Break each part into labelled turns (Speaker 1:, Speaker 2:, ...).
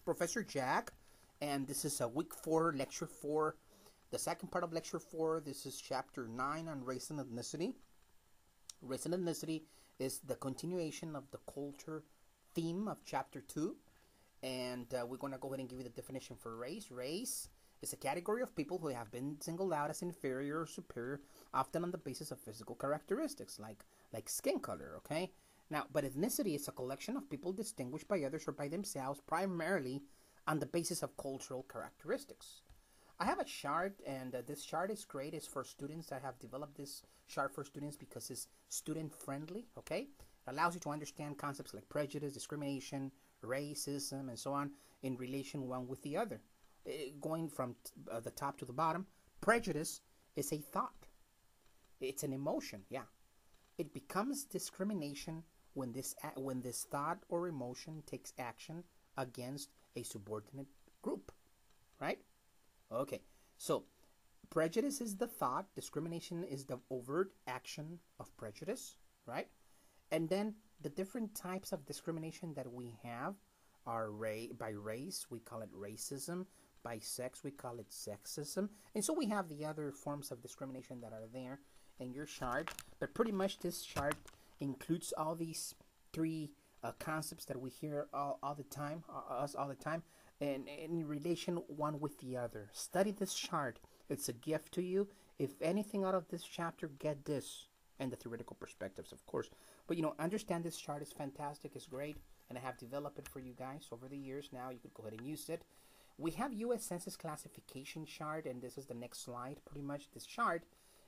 Speaker 1: Professor Jack, and this is week 4, lecture 4. The second part of lecture 4, this is chapter 9 on race and ethnicity. Race and ethnicity is the continuation of the culture theme of chapter 2. And we're going to go ahead and give you the definition for race. Race is a category of people who have been singled out as inferior or superior, often on the basis of physical characteristics, like skin color, okay? Now, but ethnicity is a collection of people distinguished by others or by themselves, primarily on the basis of cultural characteristics. I have a chart, and this chart is great. It's for students. I have developed this chart for students because it's student-friendly, okay? It allows you to understand concepts like prejudice, discrimination, racism, and so on in relation one with the other. Going from the top to the bottom, prejudice is a thought. It's an emotion, yeah. It becomes discrimination when this thought or emotion takes action against a subordinate group, right? Okay, so prejudice is the thought, discrimination is the overt action of prejudice, right? And then the different types of discrimination that we have are by race, we call it racism. By sex, we call it sexism. And so we have the other forms of discrimination that are there in your chart. But pretty much this chart includes all these three concepts that we hear all the time, and in relation one with the other. Study this chart. It's a gift to you. If anything out of this chapter, get this. And the theoretical perspectives, of course. But, understand this chart is fantastic. It's great. And I have developed it for you guys over the years now. You could go ahead and use it. We have U.S. Census classification chart, and this is the next slide. Pretty much this chart,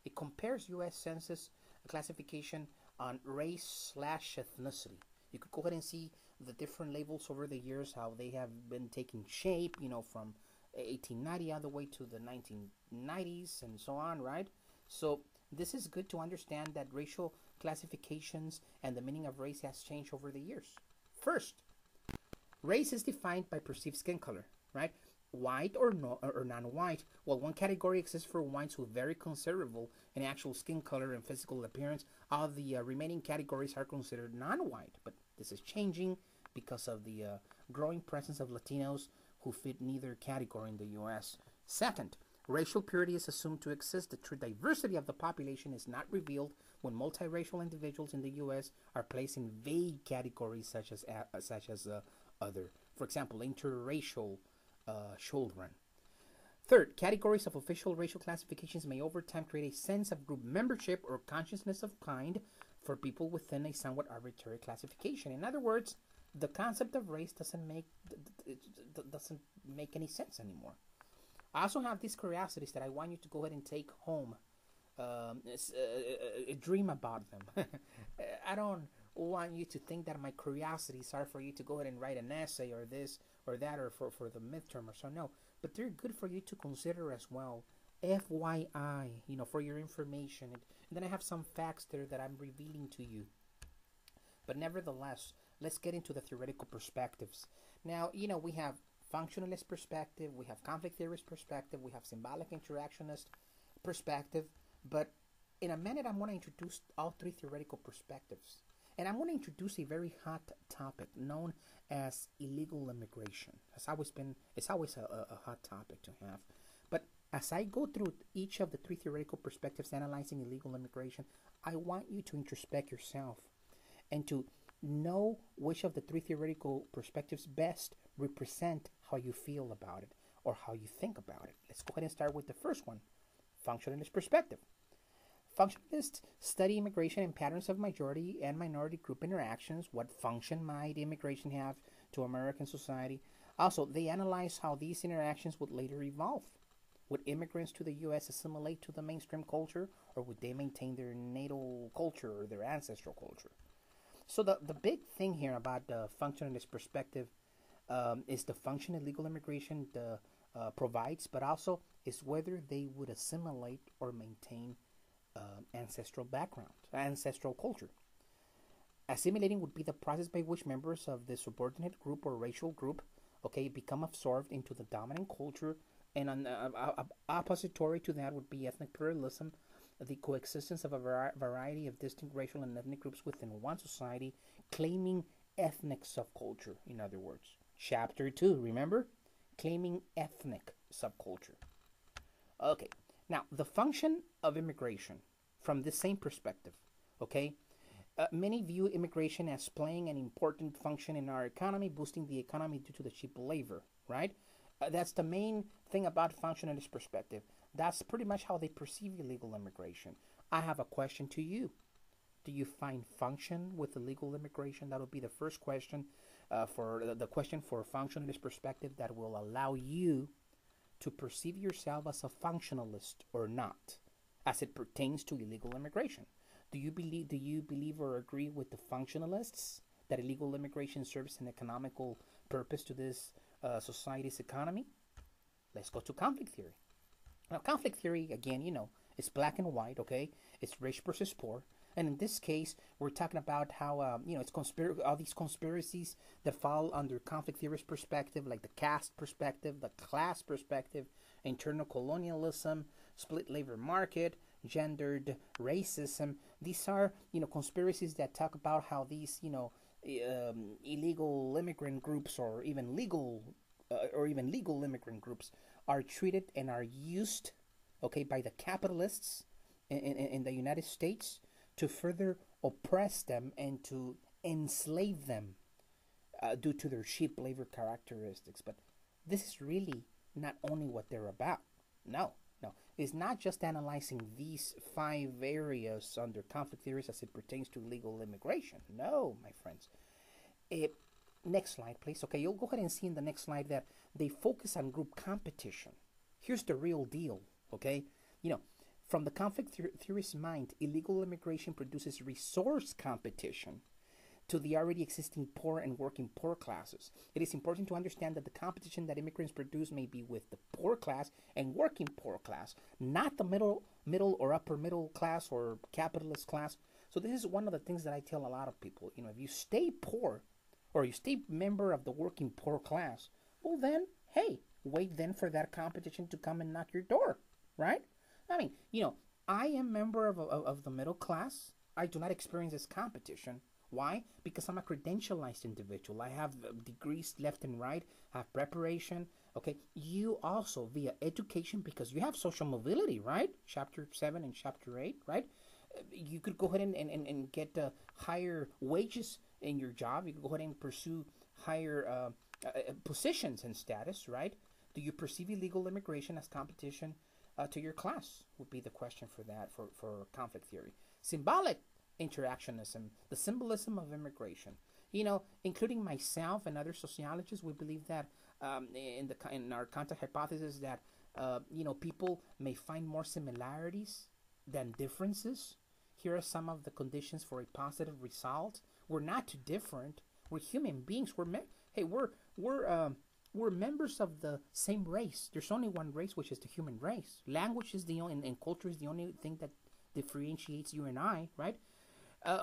Speaker 1: it compares U.S. Census classification on race/ethnicity. You could go ahead and see the different labels over the years, how they have been taking shape, from 1890 all the way to the 1990s and so on, right? So this is good to understand that racial classifications and the meaning of race has changed over the years. First, race is defined by perceived skin color, right? White or non-white. Well, one category exists for whites who are very considerable in actual skin color and physical appearance. All the remaining categories are considered non-white, but this is changing because of the growing presence of Latinos who fit neither category in the U.S. Second, racial purity is assumed to exist. The true diversity of the population is not revealed when multiracial individuals in the U.S. are placed in vague categories such as other. For example, interracial children. Third, categories of official racial classifications may over time create a sense of group membership or consciousness of kind for people within a somewhat arbitrary classification. In other words, the concept of race doesn't make any sense anymore. I also have these curiosities that I want you to go ahead and take home. Dream about them. I don't want you to think that my curiosities are for you to go ahead and write an essay or this or that or for the midterm or so. No, but they're good for you to consider as well. FYI, for your information. And then I have some facts there that I'm revealing to you. But nevertheless, let's get into the theoretical perspectives. Now, we have functionalist perspective, we have conflict theorist perspective, we have symbolic interactionist perspective. But in a minute, I'm going to introduce all three theoretical perspectives. And I'm going to introduce a very hot topic known as illegal immigration. It's always a hot topic to have. But as I go through each of the three theoretical perspectives analyzing illegal immigration, I want you to introspect yourself and to know which of the three theoretical perspectives best represent how you feel about it or how you think about it. Let's go ahead and start with the first one, functionalist perspective. Functionalists study immigration and patterns of majority and minority group interactions. What function might immigration have to American society? Also, they analyze how these interactions would later evolve. Would immigrants to the U.S. assimilate to the mainstream culture, or would they maintain their natal culture or their ancestral culture? So the big thing here about the functionalist perspective is the function illegal immigration provides, but also is whether they would assimilate or maintain ancestral background, ancestral culture. Assimilating would be the process by which members of the subordinate group or racial group, become absorbed into the dominant culture, and oppository to that would be ethnic pluralism, the coexistence of a variety of distinct racial and ethnic groups within one society, claiming ethnic subculture, in other words. Chapter 2, remember? Claiming ethnic subculture. Okay, now the function of immigration from the same perspective, okay? Many view immigration as playing an important function in our economy, boosting the economy due to the cheap labor, right? That's the main thing about function in this perspective. That's pretty much how they perceive illegal immigration. I have a question to you. Do you find function with illegal immigration? That would be the first question for the question for function in this perspective that will allow you to perceive yourself as a functionalist or not, as it pertains to illegal immigration. Do you believe or agree with the functionalists that illegal immigration serves an economical purpose to this society's economy? Let's go to conflict theory. Now, conflict theory, again, it's black and white, okay? It's rich versus poor. And in this case, we're talking about how, it's all these conspiracies that fall under conflict theorist perspective, like the caste perspective, the class perspective, internal colonialism, split labor market, gendered racism. These are, conspiracies that talk about how these, illegal immigrant groups or even legal immigrant groups are treated and are used, okay, by the capitalists in the United States to further oppress them and to enslave them due to their cheap labor characteristics. But this is really not only what they're about. No. It's not just analyzing these 5 areas under conflict theories as it pertains to illegal immigration. No, my friends. Next slide, please. Okay, you'll go ahead and see in the next slide that they focus on group competition. Here's the real deal, okay? From the conflict theorist's mind, illegal immigration produces resource competition to the already existing poor and working poor classes. It is important to understand that the competition that immigrants produce may be with the poor class and working poor class, not the middle or upper middle class or capitalist class. So this is one of the things that I tell a lot of people. If you stay poor or you stay member of the working poor class, well then, hey, wait then for that competition to come and knock your door, right? I mean, I am member of the middle class. I do not experience this competition. Why? Because I'm a credentialized individual. I have degrees left and right. I have preparation. Okay. You also, via education, because you have social mobility, right? Chapter 7 and Chapter 8, right? You could go ahead and get higher wages in your job. You could go ahead and pursue higher positions and status, right? Do you perceive illegal immigration as competition to your class? Would be the question for that, for conflict theory. Symbolic interactionism, the symbolism of immigration. Including myself and other sociologists, we believe that in our contact hypothesis that people may find more similarities than differences. Here are some of the conditions for a positive result. We're not too different. We're human beings. We're members of the same race. There's only one race, which is the human race. Language is the only, and culture is the only thing that differentiates you and I, right?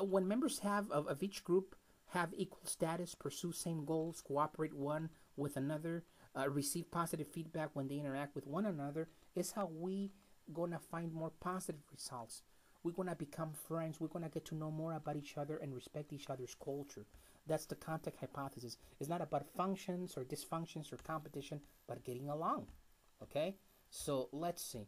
Speaker 1: When members of each group have equal status, pursue same goals, cooperate one with another, receive positive feedback when they interact with one another, is how we gonna find more positive results. We're gonna become friends. We're gonna get to know more about each other and respect each other's culture. That's the contact hypothesis. It's not about functions or dysfunctions or competition, but getting along. Okay? So let's see.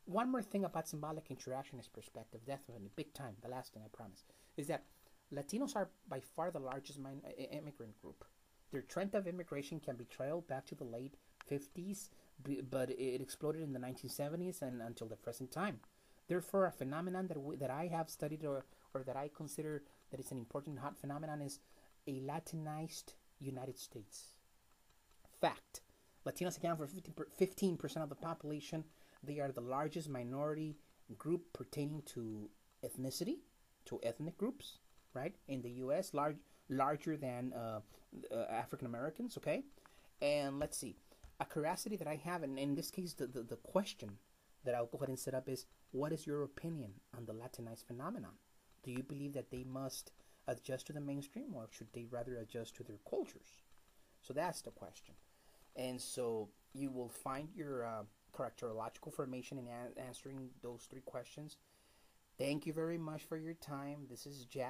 Speaker 1: One more thing about symbolic interactionist perspective, definitely, big time, the last thing I promise, is that Latinos are by far the largest immigrant group. Their trend of immigration can be trailed back to the late 50s, but it exploded in the 1970s and until the present time. Therefore, a phenomenon that I have studied or that I consider that is an important hot phenomenon is a Latinized United States. Fact. Latinos account for 15% of the population. They are the largest minority group pertaining to ethnicity, to ethnic groups, right? In the U.S., larger than African Americans, okay? And let's see. A curiosity that I have, and in this case, the question that I'll go ahead and set up is, what is your opinion on the Latinized phenomenon? Do you believe that they must adjust to the mainstream, or should they rather adjust to their cultures? So that's the question. And so you will find your characterological formation in answering those 3 questions. Thank you very much for your time. This is Jack.